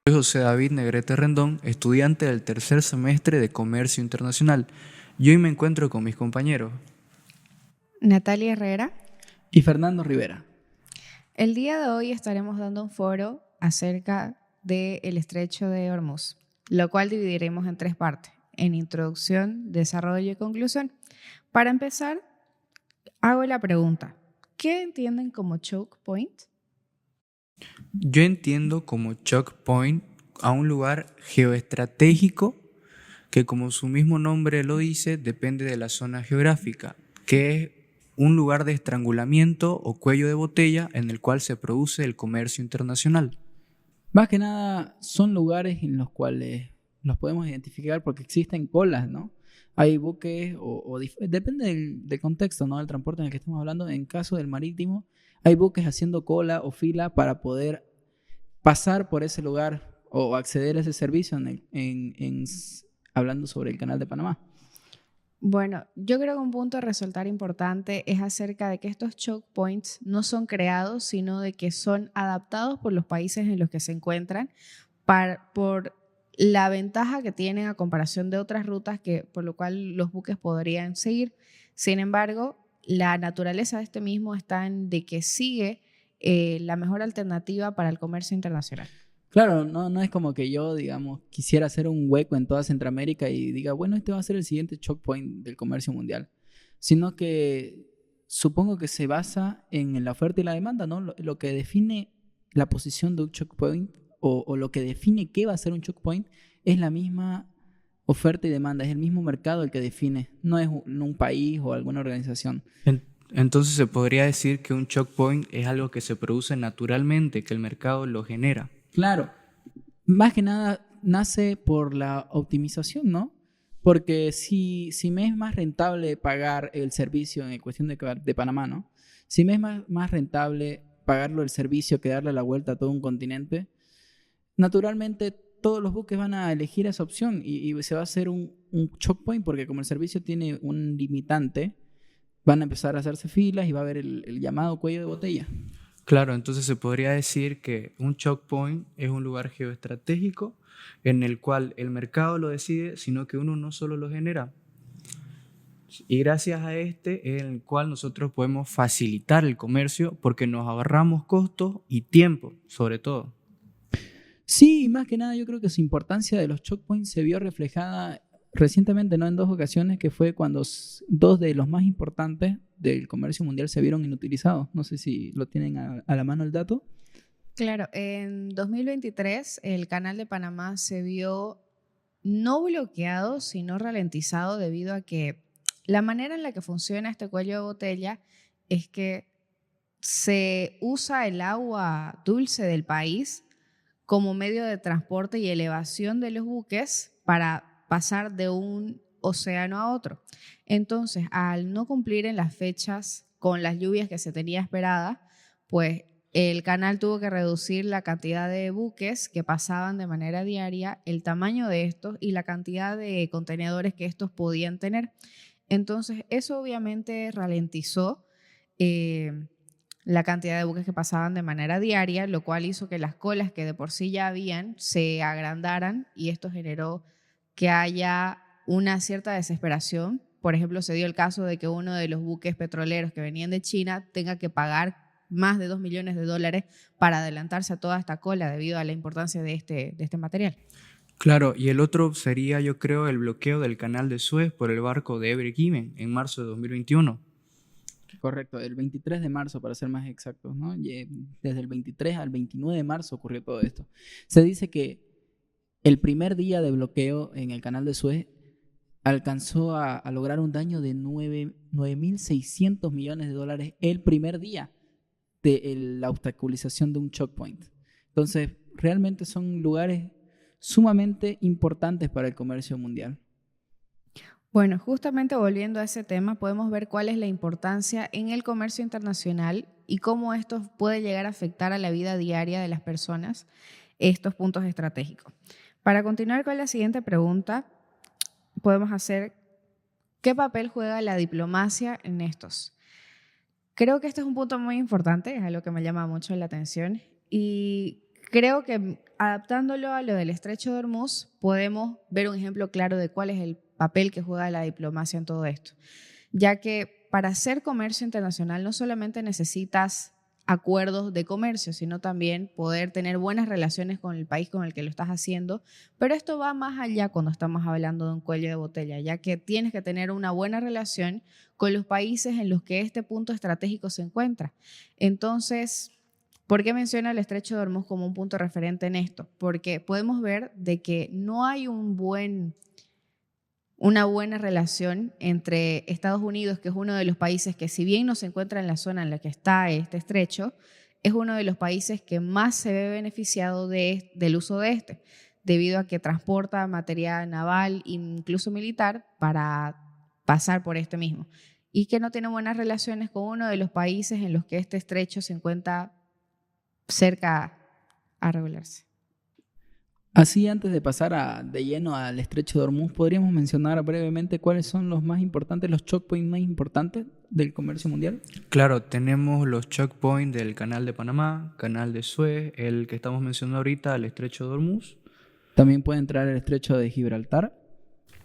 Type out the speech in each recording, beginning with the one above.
Soy José David Negrete Rendón, estudiante del tercer semestre de Comercio Internacional, y hoy me encuentro con mis compañeros. Natalia Herrera. Y Fernando Rivera. El día de hoy estaremos dando un foro acerca del estrecho de Hormuz, lo cual dividiremos en tres partes: en introducción, desarrollo y conclusión. Para empezar, hago la pregunta: ¿qué entienden como choke point? Yo entiendo como choke point a un lugar geoestratégico que, como su mismo nombre lo dice, depende de la zona geográfica, que es un lugar de estrangulamiento o cuello de botella en el cual se produce el comercio internacional. Más que nada son lugares en los cuales los podemos identificar porque existen colas, ¿no? Hay buques depende del contexto, ¿no? Del transporte en el que estamos hablando. En caso del marítimo, hay buques haciendo cola o fila para poder pasar por ese lugar o acceder a ese servicio hablando sobre el Canal de Panamá. Bueno, yo creo que un punto a resaltar importante es acerca de que estos choke points no son creados, sino de que son adaptados por los países en los que se encuentran por la ventaja que tienen a comparación de otras rutas por lo cual los buques podrían seguir. Sin embargo, la naturaleza de este mismo está en de que sigue la mejor alternativa para el comercio internacional. Claro, no es como que yo, digamos, quisiera hacer un hueco en toda Centroamérica y diga, bueno, este va a ser el siguiente choke point del comercio mundial, sino que supongo que se basa en la oferta y la demanda, ¿no? Lo que define la posición de un choke point o lo que define qué va a ser un choke point es la misma oferta y demanda, es el mismo mercado el que define, no es un país o alguna organización. Entonces se podría decir que un choke point es algo que se produce naturalmente, que el mercado lo genera. Claro, más que nada nace por la optimización, ¿no? Porque si me es más rentable pagar el servicio en cuestión de Panamá, ¿no? Si me es más rentable pagarlo el servicio que darle la vuelta a todo un continente, naturalmente todos los buques van a elegir esa opción y se va a hacer un choke point porque como el servicio tiene un limitante, van a empezar a hacerse filas y va a haber el llamado cuello de botella. Claro, entonces se podría decir que un choke point es un lugar geoestratégico en el cual el mercado lo decide, sino que uno no solo lo genera. Y gracias a este es el cual nosotros podemos facilitar el comercio porque nos ahorramos costos y tiempo, sobre todo. Sí, más que nada yo creo que su importancia de los choke points se vio reflejada recientemente, ¿no? En dos ocasiones, que fue cuando dos de los más importantes del comercio mundial se vieron inutilizados. No sé si lo tienen a la mano el dato. Claro, en 2023 el Canal de Panamá se vio no bloqueado, sino ralentizado debido a que la manera en la que funciona este cuello de botella es que se usa el agua dulce del país como medio de transporte y elevación de los buques para pasar de un océano a otro. Entonces, al no cumplir en las fechas con las lluvias que se tenía esperada, pues el canal tuvo que reducir la cantidad de buques que pasaban de manera diaria, el tamaño de estos y la cantidad de contenedores que estos podían tener. Entonces, eso obviamente ralentizó eh, la cantidad de buques que pasaban de manera diaria, lo cual hizo que las colas que de por sí ya habían se agrandaran y esto generó que haya una cierta desesperación. Por ejemplo, se dio el caso de que uno de los buques petroleros que venían de China tenga que pagar más de $2 millones para adelantarse a toda esta cola debido a la importancia de este material. Claro, y el otro sería, yo creo, el bloqueo del canal de Suez por el barco de Ever Given en marzo de 2021. Correcto, el 23 de marzo para ser más exactos, ¿no? Desde el 23 al 29 de marzo ocurrió todo esto. Se dice que el primer día de bloqueo en el canal de Suez alcanzó a lograr un daño de 9.600 millones de dólares el primer día de la obstaculización de un choke point. Entonces, realmente son lugares sumamente importantes para el comercio mundial. Bueno, justamente volviendo a ese tema, podemos ver cuál es la importancia en el comercio internacional y cómo esto puede llegar a afectar a la vida diaria de las personas, estos puntos estratégicos. Para continuar con la siguiente pregunta, podemos hacer: ¿qué papel juega la diplomacia en estos? Creo que este es un punto muy importante, es algo que me llama mucho la atención y creo que adaptándolo a lo del Estrecho de Hormuz, podemos ver un ejemplo claro de cuál es el papel que juega la diplomacia en todo esto. Ya que para hacer comercio internacional no solamente necesitas acuerdos de comercio, sino también poder tener buenas relaciones con el país con el que lo estás haciendo, pero esto va más allá cuando estamos hablando de un cuello de botella, ya que tienes que tener una buena relación con los países en los que este punto estratégico se encuentra. Entonces, ¿por qué menciono el Estrecho de Hormuz como un punto referente en esto? Porque podemos ver de que no hay una buena relación entre Estados Unidos, que es uno de los países que, si bien no se encuentra en la zona en la que está este estrecho, es uno de los países que más se ve beneficiado del uso de este, debido a que transporta material naval, incluso militar, para pasar por este mismo, y que no tiene buenas relaciones con uno de los países en los que este estrecho se encuentra cerca a regularse. Así, antes de pasar de lleno al Estrecho de Hormuz, podríamos mencionar brevemente cuáles son los más importantes, los choke points más importantes del comercio mundial. Claro, tenemos los choke points del Canal de Panamá, Canal de Suez, el que estamos mencionando ahorita, el Estrecho de Hormuz. También puede entrar el Estrecho de Gibraltar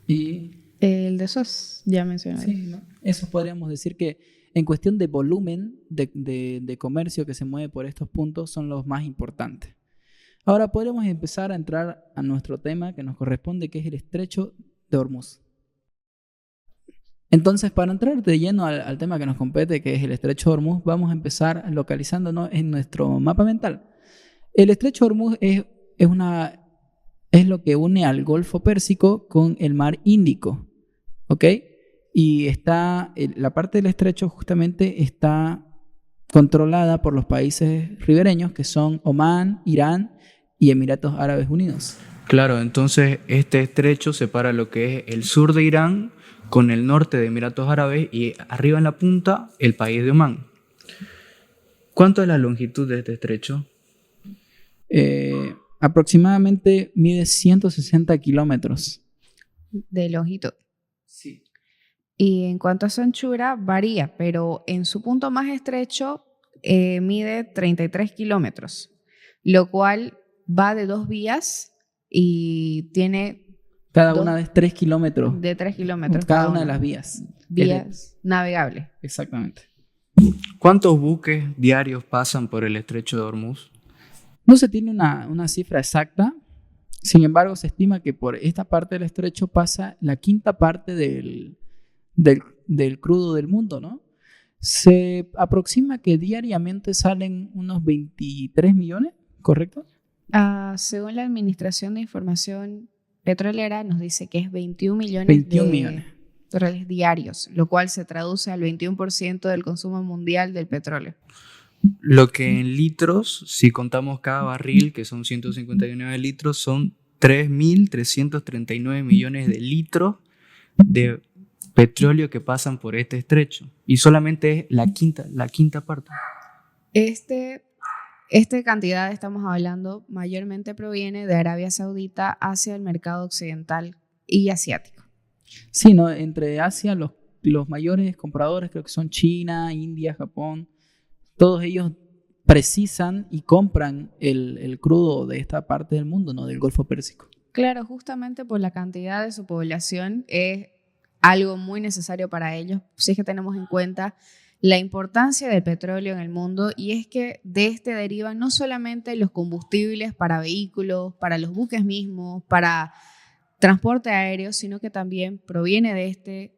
y... El de Suez, ya mencioné. Sí, ¿no? Eso podríamos decir que en cuestión de volumen de comercio que se mueve por estos puntos son los más importantes. Ahora podremos empezar a entrar a nuestro tema que nos corresponde, que es el Estrecho de Hormuz. Entonces, para entrar de lleno al tema que nos compete, que es el Estrecho de Hormuz, vamos a empezar localizándonos en nuestro mapa mental. El Estrecho de Hormuz es lo que une al Golfo Pérsico con el Mar Índico, ¿ok? Y la parte del estrecho justamente está controlada por los países ribereños, que son Omán, Irán y Emiratos Árabes Unidos. Claro, entonces este estrecho separa lo que es el sur de Irán con el norte de Emiratos Árabes y arriba en la punta el país de Omán. ¿Cuánto es la longitud de este estrecho? Aproximadamente mide 160 kilómetros. De longitud. Sí. Y en cuanto a su anchura, varía, pero en su punto más estrecho mide 33 kilómetros, lo cual va de 2 vías y tiene... Cada una de 3 kilómetros. De 3 kilómetros. Cada una de las vías. Vías navegables. Exactamente. ¿Cuántos buques diarios pasan por el Estrecho de Hormuz? No se tiene una cifra exacta, sin embargo se estima que por esta parte del estrecho pasa la quinta parte del crudo del mundo, ¿no? Se aproxima que diariamente salen unos 23 millones, ¿correcto? Según la Administración de Información Petrolera, nos dice que es 21 millones 21 millones. Barriles diarios, lo cual se traduce al 21% del consumo mundial del petróleo. Lo que en litros, si contamos cada barril, que son 159 litros, son 3.339 millones de litros de petróleo que pasan por este estrecho. Y solamente es la quinta parte. Esta cantidad, estamos hablando, mayormente proviene de Arabia Saudita hacia el mercado occidental y asiático. Sí, ¿no? Entre Asia, los mayores compradores creo que son China, India, Japón. Todos ellos precisan y compran el crudo de esta parte del mundo, ¿no? Del Golfo Pérsico. Claro, justamente por la cantidad de su población es algo muy necesario para ellos, si es que tenemos en cuenta la importancia del petróleo en el mundo, y es que de este derivan no solamente los combustibles para vehículos, para los buques mismos, para transporte aéreo, sino que también proviene de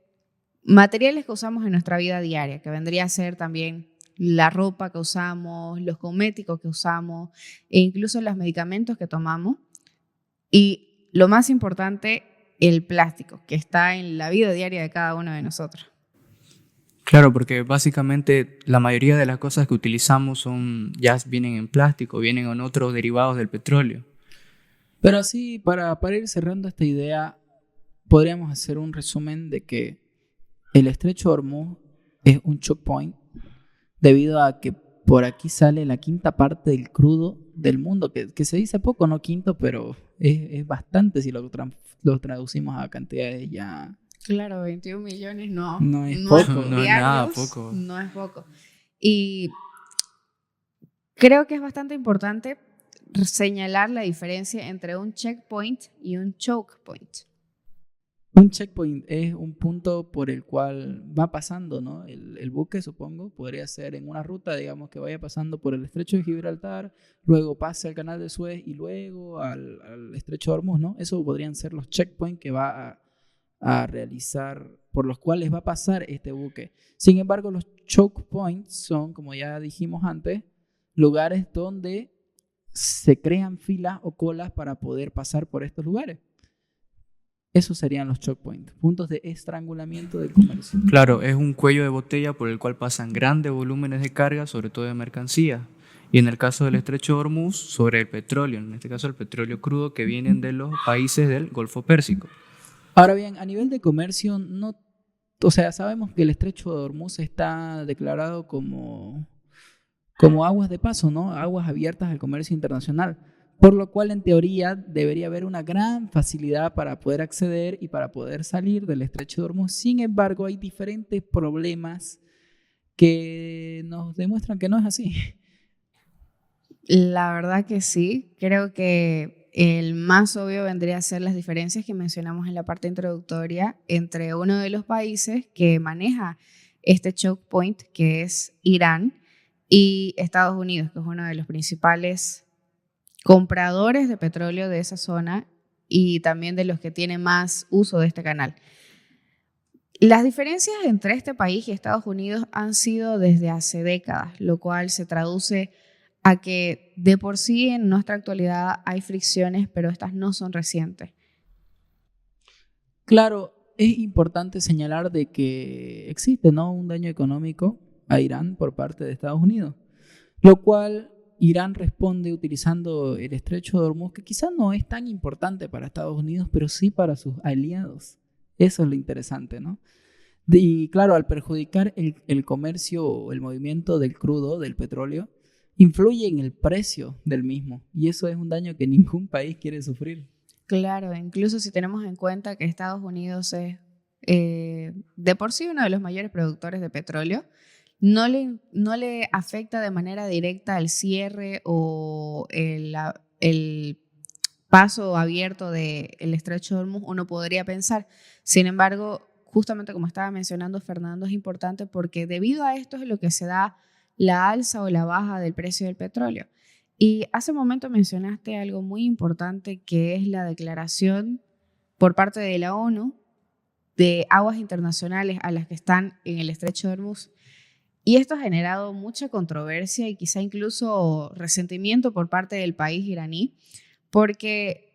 materiales que usamos en nuestra vida diaria, que vendría a ser también la ropa que usamos, los cosméticos que usamos e incluso los medicamentos que tomamos. Y lo más importante, el plástico, que está en la vida diaria de cada uno de nosotros. Claro, porque básicamente la mayoría de las cosas que utilizamos ya vienen en plástico, vienen en otros derivados del petróleo. Pero así, para ir cerrando esta idea, podríamos hacer un resumen de que el Estrecho de Hormuz es un choke point debido a que por aquí sale la quinta parte del crudo del mundo, que se dice poco, no quinto, pero es bastante si lo traducimos a cantidades ya... Claro, 21 millones no es poco. No es nada poco. No es poco. Y creo que es bastante importante señalar la diferencia entre un checkpoint y un choke point. Un checkpoint es un punto por el cual va pasando, ¿no? El buque, supongo, podría ser en una ruta, digamos, que vaya pasando por el estrecho de Gibraltar, luego pase al canal de Suez y luego al estrecho de Hormuz, ¿no? Eso podrían ser los checkpoints que va a realizar, por los cuales va a pasar este buque. Sin embargo, los choke points son, como ya dijimos antes, lugares donde se crean filas o colas para poder pasar por estos lugares. Esos serían los choke points, puntos de estrangulamiento del comercio. Claro, es un cuello de botella por el cual pasan grandes volúmenes de carga, sobre todo de mercancías. Y en el caso del estrecho de Hormuz, sobre el petróleo, en este caso el petróleo crudo que vienen de los países del Golfo Pérsico. Ahora bien, a nivel de comercio, no, o sea, sabemos que el estrecho de Hormuz está declarado como aguas de paso, ¿no? Aguas abiertas al comercio internacional. Por lo cual, en teoría, debería haber una gran facilidad para poder acceder y para poder salir del estrecho de Hormuz. Sin embargo, hay diferentes problemas que nos demuestran que no es así. La verdad que sí, creo que el más obvio vendría a ser las diferencias que mencionamos en la parte introductoria entre uno de los países que maneja este choke point, que es Irán, y Estados Unidos, que es uno de los principales compradores de petróleo de esa zona y también de los que tienen más uso de este canal. Las diferencias entre este país y Estados Unidos han sido desde hace décadas, lo cual se traduce a que de por sí en nuestra actualidad hay fricciones, pero estas no son recientes. Claro, es importante señalar de que existe, ¿no?, un daño económico a Irán por parte de Estados Unidos, lo cual Irán responde utilizando el estrecho de Hormuz, que quizás no es tan importante para Estados Unidos, pero sí para sus aliados. Eso es lo interesante, ¿no? Y claro, al perjudicar el comercio o el movimiento del crudo, del petróleo, influye en el precio del mismo. Y eso es un daño que ningún país quiere sufrir. Claro, incluso si tenemos en cuenta que Estados Unidos es de por sí uno de los mayores productores de petróleo, no le afecta de manera directa el cierre o el paso abierto del estrecho de Hormuz, uno podría pensar. Sin embargo, justamente como estaba mencionando Fernando, es importante porque debido a esto es lo que se da la alza o la baja del precio del petróleo. Y hace un momento mencionaste algo muy importante que es la declaración por parte de la ONU de aguas internacionales a las que están en el estrecho de Hormuz. Y esto ha generado mucha controversia y quizá incluso resentimiento por parte del país iraní, porque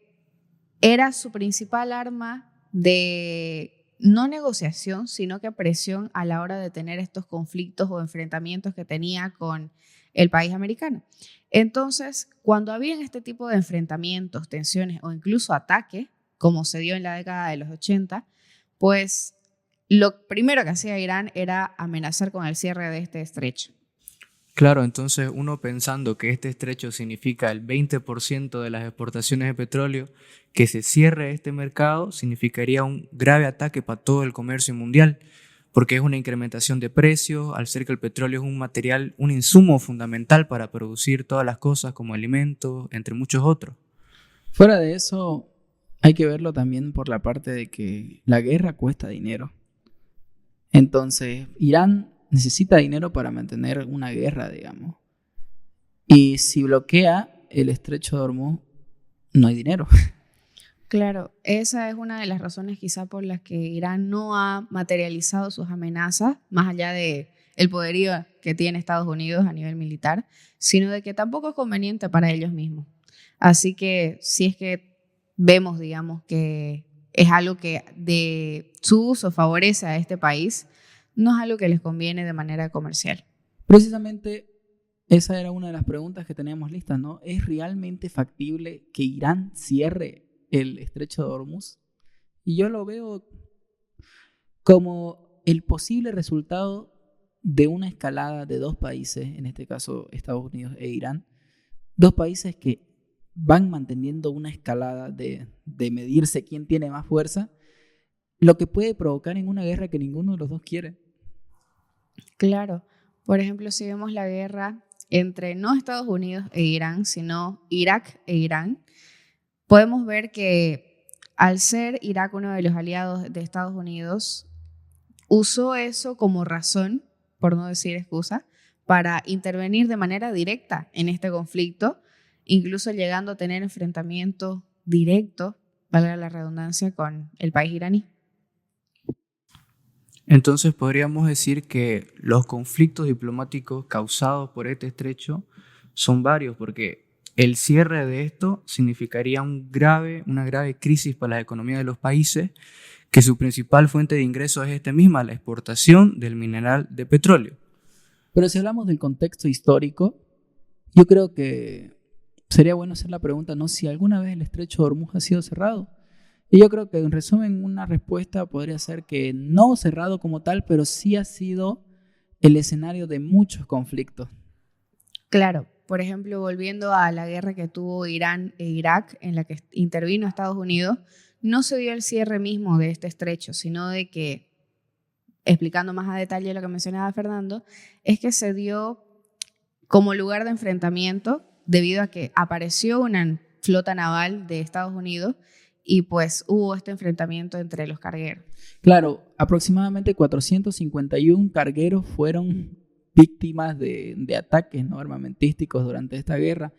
era su principal arma de no negociación, sino que presión a la hora de tener estos conflictos o enfrentamientos que tenía con el país americano. Entonces, cuando habían este tipo de enfrentamientos, tensiones o incluso ataques, como se dio en la década de los 80, pues lo primero que hacía Irán era amenazar con el cierre de este estrecho. Claro, entonces uno pensando que este estrecho significa el 20% de las exportaciones de petróleo, que se cierre este mercado significaría un grave ataque para todo el comercio mundial, porque es una incrementación de precios, al ser que el petróleo es un material, un insumo fundamental para producir todas las cosas como alimentos, entre muchos otros. Fuera de eso, hay que verlo también por la parte de que la guerra cuesta dinero. Entonces, Irán necesita dinero para mantener una guerra, digamos. Y si bloquea el estrecho de Hormuz, no hay dinero. Claro, esa es una de las razones quizá por las que Irán no ha materializado sus amenazas, más allá de el poderío que tiene Estados Unidos a nivel militar, sino de que tampoco es conveniente para ellos mismos. Así que si es que vemos, digamos, que es algo que de su uso favorece a este país, no es algo que les conviene de manera comercial. Precisamente esa era una de las preguntas que teníamos listas, ¿no? ¿Es realmente factible que Irán cierre el estrecho de Hormuz? Y yo lo veo como el posible resultado de una escalada de dos países, en este caso Estados Unidos e Irán, dos países que van manteniendo una escalada de medirse quién tiene más fuerza, lo que puede provocar en una guerra que ninguno de los dos quiere. Claro, por ejemplo, si vemos la guerra entre no Estados Unidos e Irán, sino Irak e Irán, podemos ver que al ser Irak uno de los aliados de Estados Unidos, usó eso como razón, por no decir excusa, para intervenir de manera directa en este conflicto, incluso llegando a tener enfrentamientos directos, valga la redundancia, con el país iraní. Entonces podríamos decir que los conflictos diplomáticos causados por este estrecho son varios, porque el cierre de esto significaría una grave crisis para la economía de los países, que su principal fuente de ingresos es misma, la exportación del mineral de petróleo. Pero si hablamos del contexto histórico, yo creo que sería bueno hacer la pregunta, ¿no? Si alguna vez el estrecho de Hormuz ha sido cerrado. Y yo creo que en resumen una respuesta podría ser que no cerrado como tal, pero sí ha sido el escenario de muchos conflictos. Claro, por ejemplo, volviendo a la guerra que tuvo Irán e Irak, en la que intervino Estados Unidos, no se dio el cierre mismo de este estrecho, sino de que, explicando más a detalle lo que mencionaba Fernando, es que se dio como lugar de enfrentamiento debido a que apareció una flota naval de Estados Unidos y pues hubo este enfrentamiento entre los cargueros. Claro, aproximadamente 451 cargueros fueron víctimas de ataques, ¿no?, armamentísticos durante esta guerra,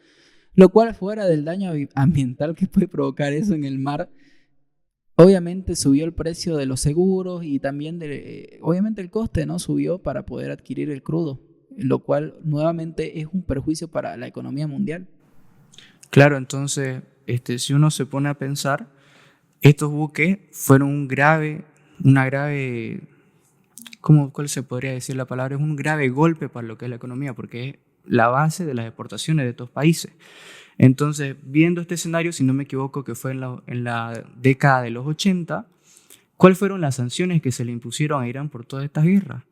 lo cual, fuera del daño ambiental que puede provocar eso en el mar, obviamente subió el precio de los seguros y también obviamente el coste, ¿no?, subió para poder adquirir el crudo, lo cual nuevamente es un perjuicio para la economía mundial. Claro, entonces, si uno se pone a pensar, estos buques fueron una grave, ¿cuál se podría decir la palabra? Es un grave golpe para lo que es la economía, porque es la base de las exportaciones de estos países. Entonces, viendo este escenario, si no me equivoco, que fue en la década de los 80, ¿cuáles fueron las sanciones que se le impusieron a Irán por todas estas guerras?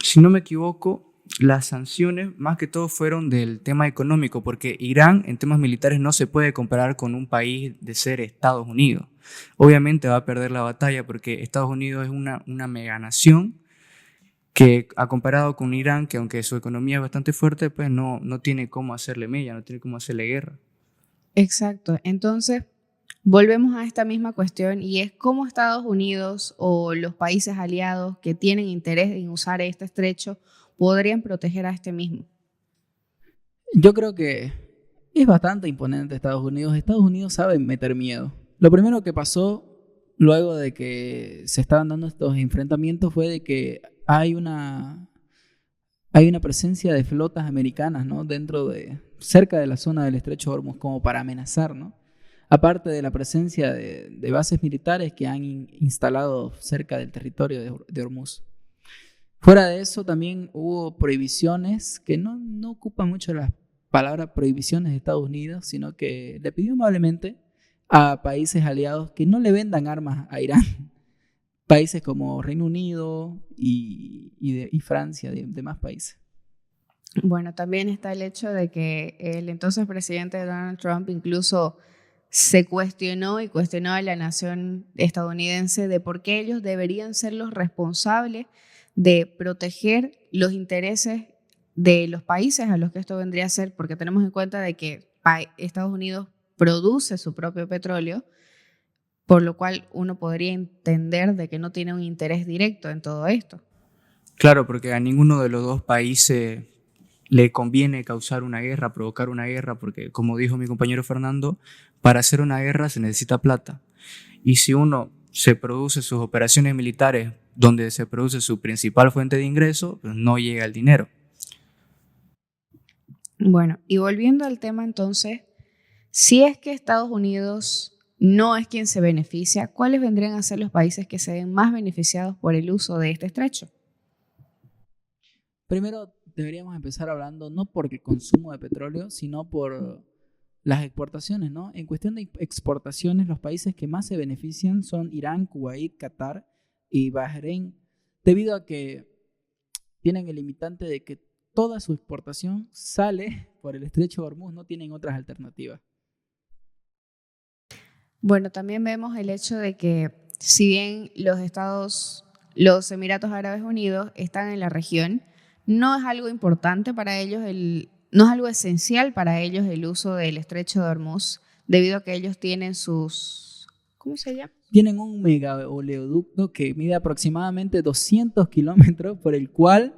Si no me equivoco, las sanciones más que todo fueron del tema económico, porque Irán en temas militares no se puede comparar con un país de ser Estados Unidos. Obviamente va a perder la batalla porque Estados Unidos es una meganación que, ha comparado con Irán, que aunque su economía es bastante fuerte, pues no tiene cómo hacerle mella, no tiene cómo hacerle guerra. Exacto, entonces volvemos a esta misma cuestión y es cómo Estados Unidos o los países aliados que tienen interés en usar este estrecho podrían proteger a este mismo. Yo creo que es bastante imponente Estados Unidos. Estados Unidos sabe meter miedo. Lo primero que pasó luego de que se estaban dando estos enfrentamientos fue de que hay una presencia de flotas americanas, ¿no?, cerca de la zona del estrecho de Hormuz, como para amenazar, ¿no? Aparte de la presencia de bases militares que han instalado cerca del territorio de Hormuz. Fuera de eso, también hubo prohibiciones que no ocupan mucho la palabra prohibiciones de Estados Unidos, sino que le pidió amablemente a países aliados que no le vendan armas a Irán. Países como Reino Unido y Francia, demás países. Bueno, también está el hecho de que el entonces presidente Donald Trump incluso se cuestionó a la nación estadounidense de por qué ellos deberían ser los responsables de proteger los intereses de los países a los que esto vendría a ser, porque tenemos en cuenta de que Estados Unidos produce su propio petróleo, por lo cual uno podría entender de que no tiene un interés directo en todo esto. Claro, porque a ninguno de los dos países le conviene causar una guerra, provocar una guerra, porque como dijo mi compañero Fernando, para hacer una guerra se necesita plata. Y si uno se produce sus operaciones militares donde se produce su principal fuente de ingreso, pues no llega el dinero. Bueno, y volviendo al tema entonces, si es que Estados Unidos no es quien se beneficia, ¿cuáles vendrían a ser los países que se ven más beneficiados por el uso de este estrecho? Primero deberíamos empezar hablando no por el consumo de petróleo, sino por las exportaciones, ¿no? En cuestión de exportaciones, los países que más se benefician son Irán, Kuwait, Qatar y Bahrein, debido a que tienen el limitante de que toda su exportación sale por el estrecho de Hormuz, no tienen otras alternativas. Bueno, también vemos el hecho de que si bien los Emiratos Árabes Unidos están en la región, no es algo importante para ellos, no es algo esencial para ellos el uso del estrecho de Hormuz, debido a que ellos tienen sus, ¿cómo se llama? Tienen un mega oleoducto que mide aproximadamente 200 kilómetros por el cual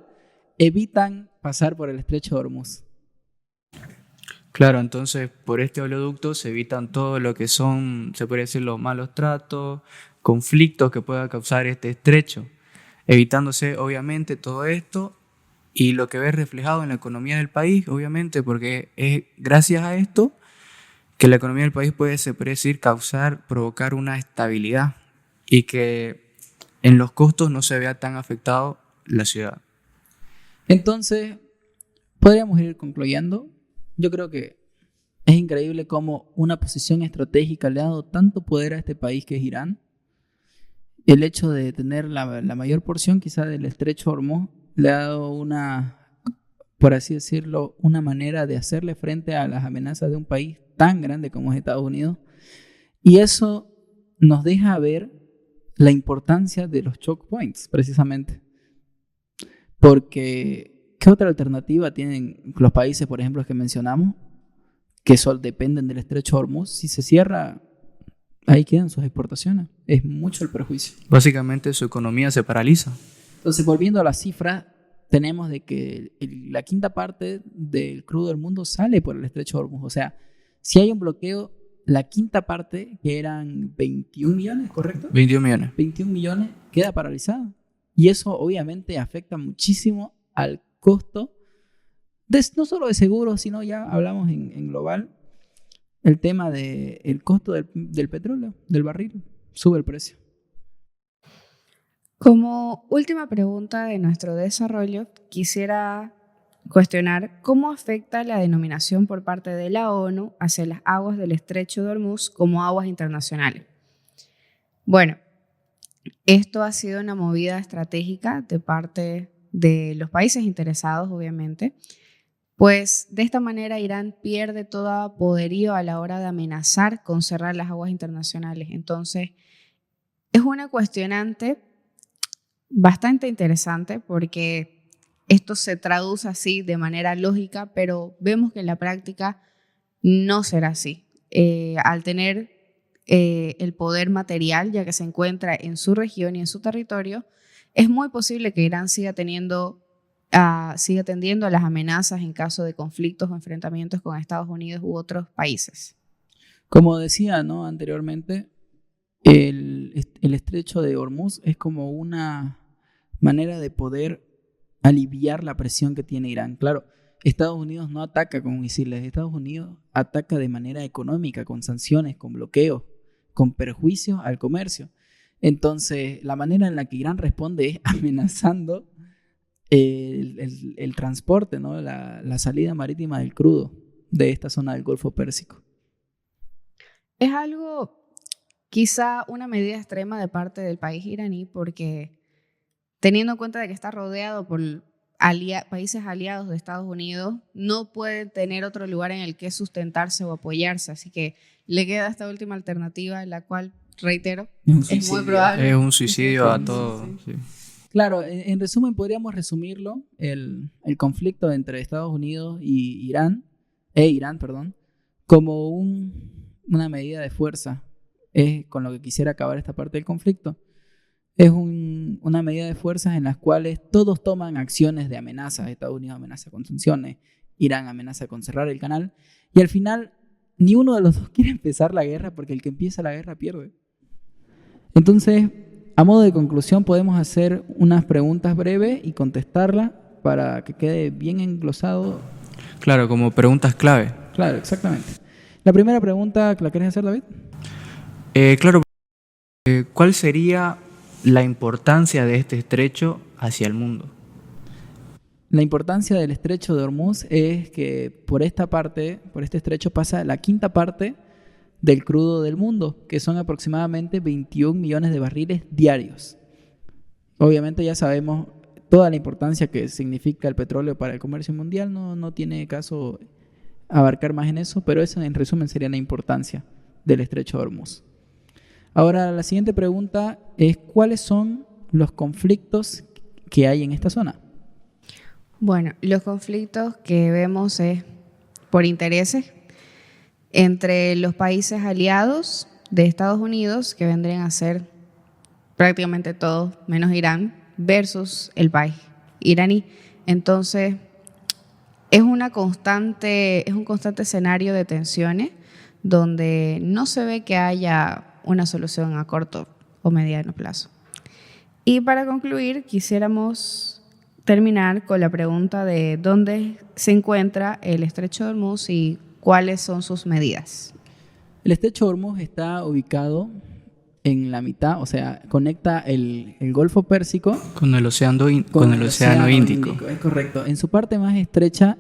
evitan pasar por el estrecho de Hormuz. Claro, entonces por este oleoducto se evitan todo lo que son, se podría decir, los malos tratos, conflictos que pueda causar este estrecho, evitándose obviamente todo esto y lo que ves reflejado en la economía del país, obviamente, porque es gracias a esto que la economía del país puede, se puede decir, provocar una estabilidad y que en los costos no se vea tan afectado la ciudad. Entonces, podríamos ir concluyendo. Yo creo que es increíble cómo una posición estratégica le ha dado tanto poder a este país que es Irán. El hecho de tener la mayor porción quizá del estrecho Hormuz le ha dado una, por así decirlo, una manera de hacerle frente a las amenazas de un país tan grande como es Estados Unidos. Y eso nos deja ver la importancia de los choke points, precisamente. Porque, ¿qué otra alternativa tienen los países, por ejemplo, que mencionamos, que dependen del estrecho Hormuz? Si se cierra, ahí quedan sus exportaciones. Es mucho el perjuicio. Básicamente su economía se paraliza. Entonces, volviendo a las cifras, tenemos de que la quinta parte del crudo del mundo sale por el estrecho Hormuz. O sea, si hay un bloqueo, la quinta parte, que eran 21 millones, ¿correcto? 21 millones. 21 millones queda paralizada. Y eso obviamente afecta muchísimo al costo, no solo de seguros, sino ya hablamos en global, el tema del costo del petróleo, del barril, sube el precio. Como última pregunta de nuestro desarrollo, quisiera cuestionar cómo afecta la denominación por parte de la ONU hacia las aguas del estrecho de Hormuz como aguas internacionales. Bueno, esto ha sido una movida estratégica de parte de los países interesados, obviamente, pues de esta manera Irán pierde todo poderío a la hora de amenazar con cerrar las aguas internacionales. Entonces, es una cuestionante bastante interesante porque esto se traduce así de manera lógica, pero vemos que en la práctica no será así. Al tener el poder material, ya que se encuentra en su región y en su territorio, es muy posible que Irán siga atendiendo a las amenazas en caso de conflictos o enfrentamientos con Estados Unidos u otros países. Como decía, ¿no?, anteriormente, el estrecho de Hormuz es como una manera de poder aliviar la presión que tiene Irán. Claro, Estados Unidos no ataca con misiles, Estados Unidos ataca de manera económica, con sanciones, con bloqueos, con perjuicios al comercio. Entonces, la manera en la que Irán responde es amenazando el transporte, ¿no?, la salida marítima del crudo de esta zona del Golfo Pérsico. Es algo, quizá una medida extrema de parte del país iraní, porque teniendo en cuenta de que está rodeado por países aliados de Estados Unidos, no puede tener otro lugar en el que sustentarse o apoyarse, así que le queda esta última alternativa, en la cual, reitero, es muy probable. Es un suicidio a todo. Sí. Claro, en resumen podríamos resumirlo, el conflicto entre Estados Unidos y Irán, como una medida de fuerza. Es con lo que quisiera acabar esta parte del conflicto. Es una medida de fuerzas en las cuales todos toman acciones de amenaza. Estados Unidos amenaza con sanciones, Irán amenaza con cerrar el canal, y al final ni uno de los dos quiere empezar la guerra, porque el que empieza la guerra pierde. Entonces, a modo de conclusión, podemos hacer unas preguntas breves y contestarlas para que quede bien englosado. Claro, como preguntas clave. Claro, exactamente. La primera pregunta, ¿la querés hacer, David? Claro. ¿Cuál sería la importancia de este estrecho hacia el mundo? La importancia del estrecho de Hormuz es que por este estrecho pasa la quinta parte del crudo del mundo, que son aproximadamente 21 millones de barriles diarios. Obviamente ya sabemos toda la importancia que significa el petróleo para el comercio mundial, no tiene caso abarcar más en eso, pero eso en resumen sería la importancia del estrecho de Hormuz. Ahora, la siguiente pregunta es: ¿cuáles son los conflictos que hay en esta zona? Bueno, los conflictos que vemos es por intereses entre los países aliados de Estados Unidos, que vendrían a ser prácticamente todos menos Irán, versus el país iraní. Entonces, es un constante escenario de tensiones donde no se ve que haya una solución a corto o mediano plazo. Y para concluir, quisiéramos terminar con la pregunta de dónde se encuentra el Estrecho de Hormuz y cuáles son sus medidas. El estrecho de Hormuz está ubicado en la mitad, o sea, conecta el Golfo Pérsico Con el océano, con el océano Índico. Es correcto. En su parte más estrecha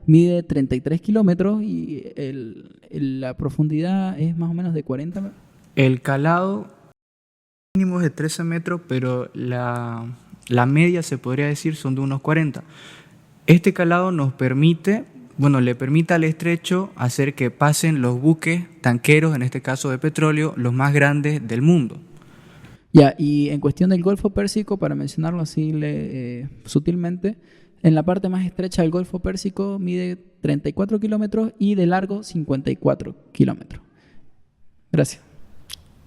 mide 33 kilómetros y la profundidad es más o menos de 40. El calado mínimo es de 13 metros, pero la media se podría decir son de unos 40. Este calado nos permite, le permite al estrecho hacer que pasen los buques tanqueros, en este caso de petróleo, los más grandes del mundo. Ya, y en cuestión del Golfo Pérsico, para mencionarlo así sutilmente, en la parte más estrecha del Golfo Pérsico mide 34 kilómetros y de largo 54 kilómetros. Gracias.